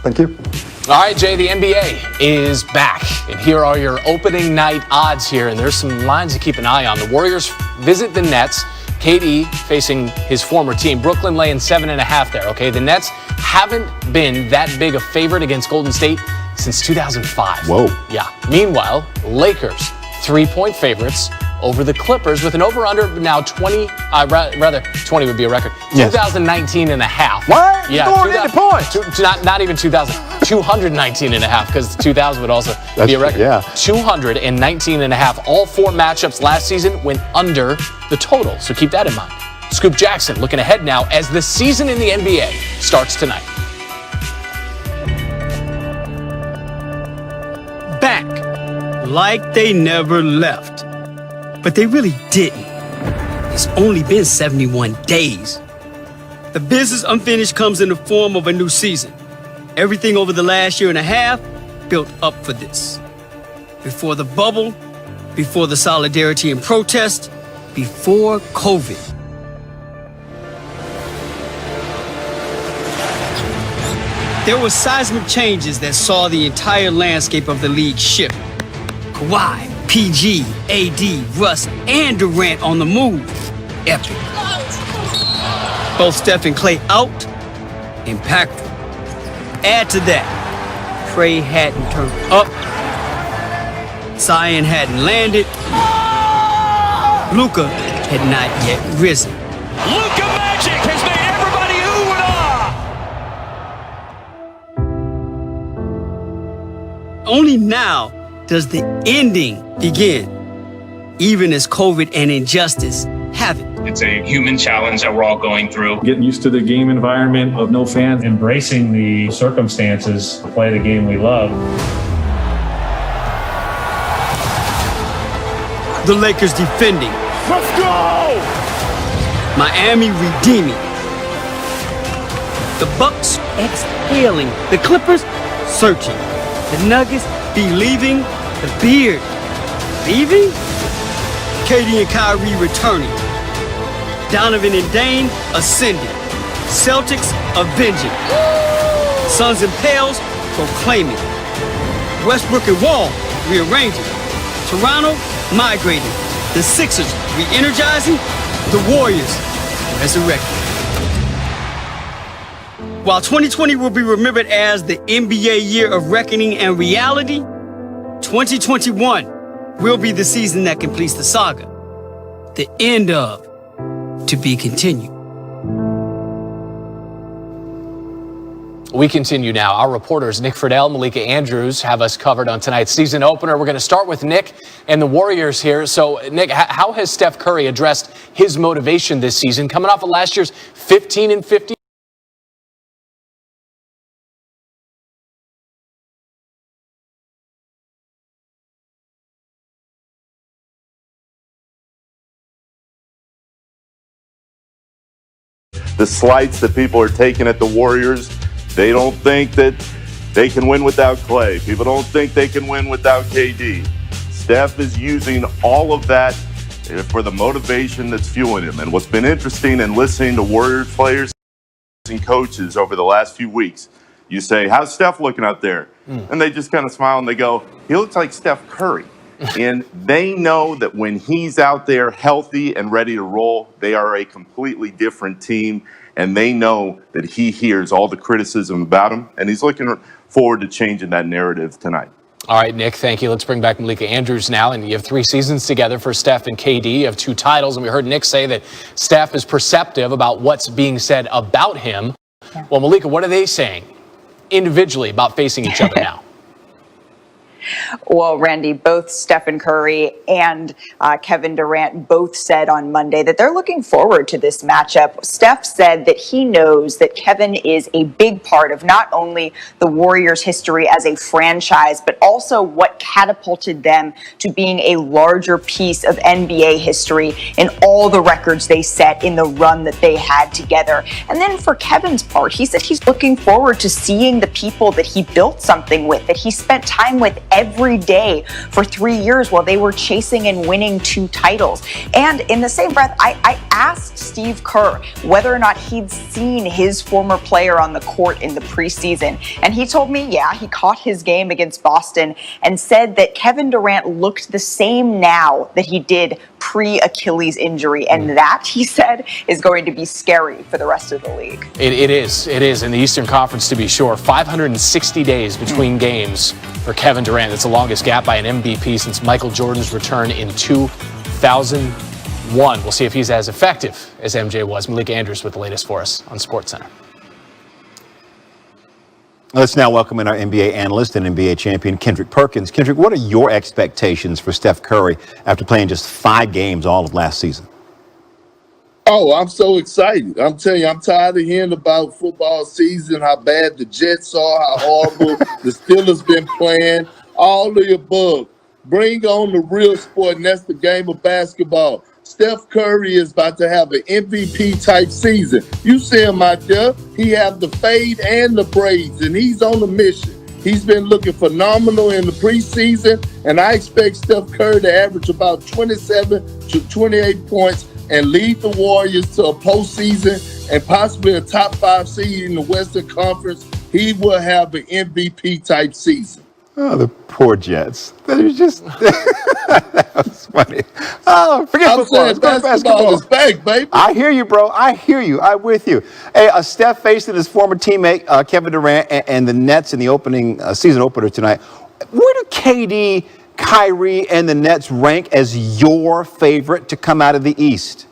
Thank you. All right, Jay, the NBA is back. And here are your opening night odds here. And there's some lines to keep an eye on. The Warriors visit the Nets. KD facing his former team. Brooklyn laying 7.5 there, okay? The Nets haven't been that big a favorite against Golden State since 2005. Whoa. Yeah. Meanwhile, Lakers, 3-point favorites over the Clippers with an over-under now 20, rather 20 would be a record, yes. 2019 and a half. What? Yeah, going into points. Not even 2,000, 219 and a half, because 2,000 would also be a record. Yeah. 219 and a half. All 4 matchups last season went under the total, so keep that in mind. Scoop Jackson looking ahead now as the season in the NBA starts tonight. Back like they never left. But they really didn't. It's only been 71 days. The business unfinished comes in the form of a new season. Everything over the last year and a half built up for this. Before the bubble, before the solidarity and protest, before COVID. There were seismic changes that saw the entire landscape of the league shift. Kawhi, PG, AD, Russ, and Durant on the move. Epic. Both Steph and Klay out. Impactful. Add to that, Trey hadn't turned up. Zion hadn't landed. Luka had not yet risen. Luka Magic has made everybody ooh and ah! Only now does the ending begin, even as COVID and injustice have it. It's a human challenge that we're all going through. Getting used to the game environment of no fans. Embracing the circumstances to play the game we love. The Lakers defending. Let's go! Miami redeeming. The Bucks exhaling. The Clippers searching. The Nuggets believing. The Beard leaving. KD and Kyrie returning. Donovan and Dane ascending. Celtics avenging. Suns and Pels proclaiming. Westbrook and Wall rearranging. Toronto migrating. The Sixers re-energizing. The Warriors resurrecting. While 2020 will be remembered as the NBA year of reckoning and reality, 2021 will be the season that completes the saga. The end of to be continued. We continue now. Our reporters, Nick Friedel, Malika Andrews, have us covered on tonight's season opener. We're going to start with Nick and the Warriors here. So, Nick, how has Steph Curry addressed his motivation this season, coming off of last year's 15-50? The slights that people are taking at the Warriors, they don't think that they can win without Klay. People don't think they can win without KD. Steph is using all of that for the motivation that's fueling him. And what's been interesting in listening to Warriors players and coaches over the last few weeks, you say, how's Steph looking out there? And they just kind of smile and they go, he looks like Steph Curry. And they know that when he's out there healthy and ready to roll, they are a completely different team. And they know that he hears all the criticism about him. And he's looking forward to changing that narrative tonight. All right, Nick, thank you. Let's bring back Malika Andrews now. And you have 3 seasons together for Steph and KD. You have 2 titles. And we heard Nick say that Steph is perceptive about what's being said about him. Yeah. Well, Malika, what are they saying individually about facing each other now? Well, Randy, both Stephen Curry and Kevin Durant both said on Monday that they're looking forward to this matchup. Steph said that he knows that Kevin is a big part of not only the Warriors' history as a franchise, but also what catapulted them to being a larger piece of NBA history in all the records they set in the run that they had together. And then for Kevin's part, he said he's looking forward to seeing the people that he built something with, that he spent time with every day for 3 years while they were chasing and winning 2 titles. And in the same breath, I asked Steve Kerr whether or not he'd seen his former player on the court in the preseason. And he told me, yeah, he caught his game against Boston and said that Kevin Durant looked the same now that he did pre-Achilles injury. And that, he said, is going to be scary for the rest of the league. It is in the Eastern Conference, to be sure. 560 days between games for Kevin Durant. That's the longest gap by an MVP since Michael Jordan's return in 2001. We'll see if he's as effective as MJ was. Malik Andrews with the latest for us on SportsCenter. Let's now welcome in our NBA analyst and NBA champion, Kendrick Perkins. Kendrick, what are your expectations for Steph Curry after playing just 5 games all of last season? Oh, I'm so excited. I'm telling you, I'm tired of hearing about football season, how bad the Jets are, how horrible the Steelers been playing, all of the above. Bring on the real sport, and that's the game of basketball. Steph Curry is about to have an MVP-type season. You see him out there. He have the fade and the braids, and he's on a mission. He's been looking phenomenal in the preseason, and I expect Steph Curry to average about 27 to 28 points and lead the Warriors to a postseason and possibly a top 5 seed in the Western Conference. He will have an MVP-type season. Oh, the poor Jets. That was just that was funny. Oh, forget football. I'm saying basketball is back, baby. I hear you, bro. I hear you. I'm with you. Hey, Steph facing his former teammate Kevin Durant and the Nets in the opening season opener tonight. Where do KD, Kyrie, and the Nets rank as your favorite to come out of the East?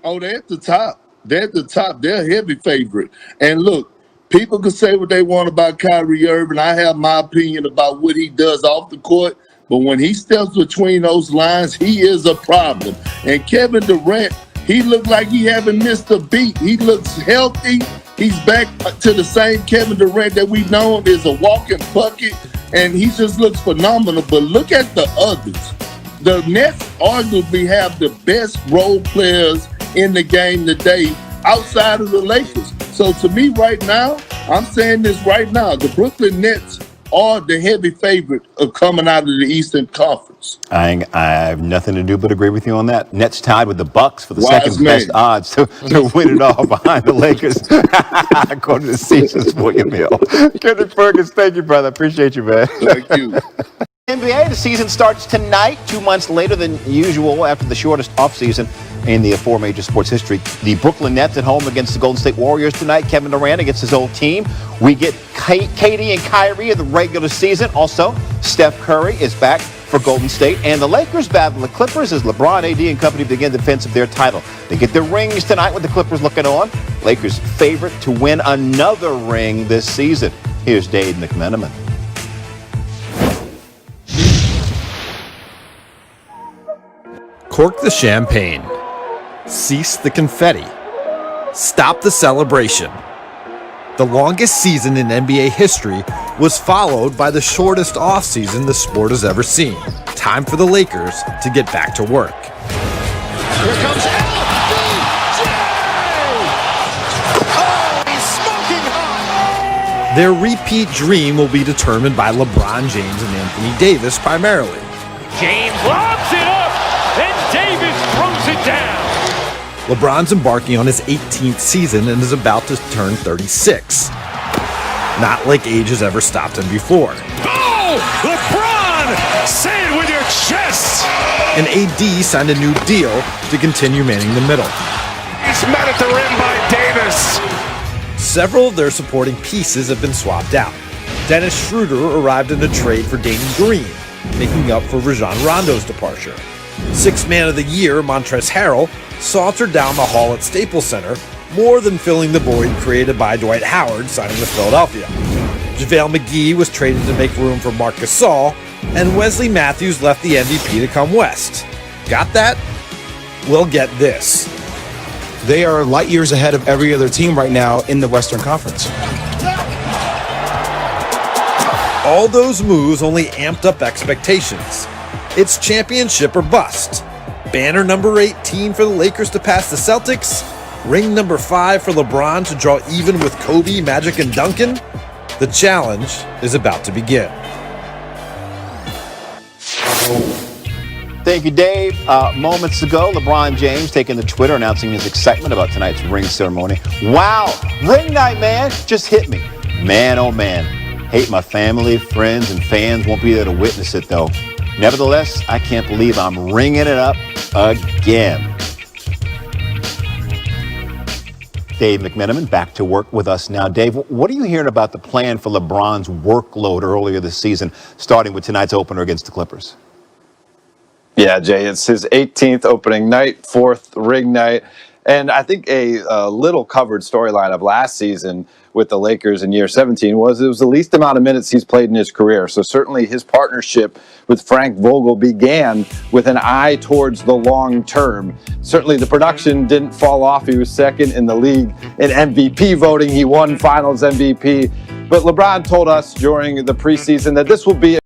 Oh, they're at the top. They're at the top. They're a heavy favorite. And look, people can say what they want about Kyrie Irving. I have my opinion about what he does off the court. But when he steps between those lines, he is a problem. And Kevin Durant, he looked like he haven't missed a beat. He looks healthy. He's back to the same Kevin Durant that we've known is a walking bucket. And he just looks phenomenal. But look at the others. The Nets arguably have the best role players in the game today outside of the Lakers. So to me right now, I'm saying this right now, the Brooklyn Nets are the heavy favorite of coming out of the Eastern Conference. I have nothing to do but agree with you on that. Nets tied with the Bucks for the second best odds to win it all behind the Lakers. According to Caesar's William Hill. Kendrick Perkins, thank you, brother. Appreciate you, man. Thank you. NBA, the season starts tonight, 2 months later than usual after the shortest offseason in the 4 major sports history. The Brooklyn Nets at home against the Golden State Warriors tonight. Kevin Durant against his old team. We get KD and Kyrie in the regular season. Also, Steph Curry is back for Golden State. And the Lakers battle the Clippers as LeBron, AD, and company begin defense of their title. They get their rings tonight with the Clippers looking on. Lakers favorite to win another ring this season. Here's Dade McMenamin. Cork the champagne. Cease the confetti. Stop the celebration. The longest season in NBA history was followed by the shortest offseason the sport has ever seen. Time for the Lakers to get back to work. Here comes LBJ! Oh, he's smoking hot! Their repeat dream will be determined by LeBron James and Anthony Davis primarily. James lobs it up, and Davis throws it down. LeBron's embarking on his 18th season and is about to turn 36. Not like age has ever stopped him before. Oh, LeBron! Say it with your chest! And AD signed a new deal to continue manning the middle. He's met at the rim by Davis. Several of their supporting pieces have been swapped out. Dennis Schroeder arrived in a trade for Danny Green, making up for Rajon Rondo's departure. Sixth Man of the Year, Montrezl Harrell, sauntered down the hall at Staples Center, more than filling the void created by Dwight Howard signing with Philadelphia. JaVale McGee was traded to make room for Marc Gasol, and Wesley Matthews left the MVP to come west. Got that? Well, get this. They are light years ahead of every other team right now in the Western Conference. All those moves only amped up expectations. It's championship or bust. Banner number 18 for the Lakers to pass the Celtics. Ring number 5 for LeBron to draw even with Kobe, Magic, and Duncan. The challenge is about to begin. Thank you, Dave. Moments ago, LeBron James taking to Twitter announcing his excitement about tonight's ring ceremony. Wow, ring night, man. Just hit me. Man, oh man. Hate my family, friends, and fans won't be there to witness it, though. Nevertheless, I can't believe I'm ringing it up again. Dave McMenamin back to work with us now. Dave, what are you hearing about the plan for LeBron's workload earlier this season, starting with tonight's opener against the Clippers? Yeah, Jay, it's his 18th opening night, 4th ring night. And I think a little covered storyline of last season with the Lakers in year 17 was it was the least amount of minutes he's played in his career. So certainly his partnership with Frank Vogel began with an eye towards the long term. Certainly the production didn't fall off. He was second in the league in MVP voting. He won Finals MVP. But LeBron told us during the preseason that this will be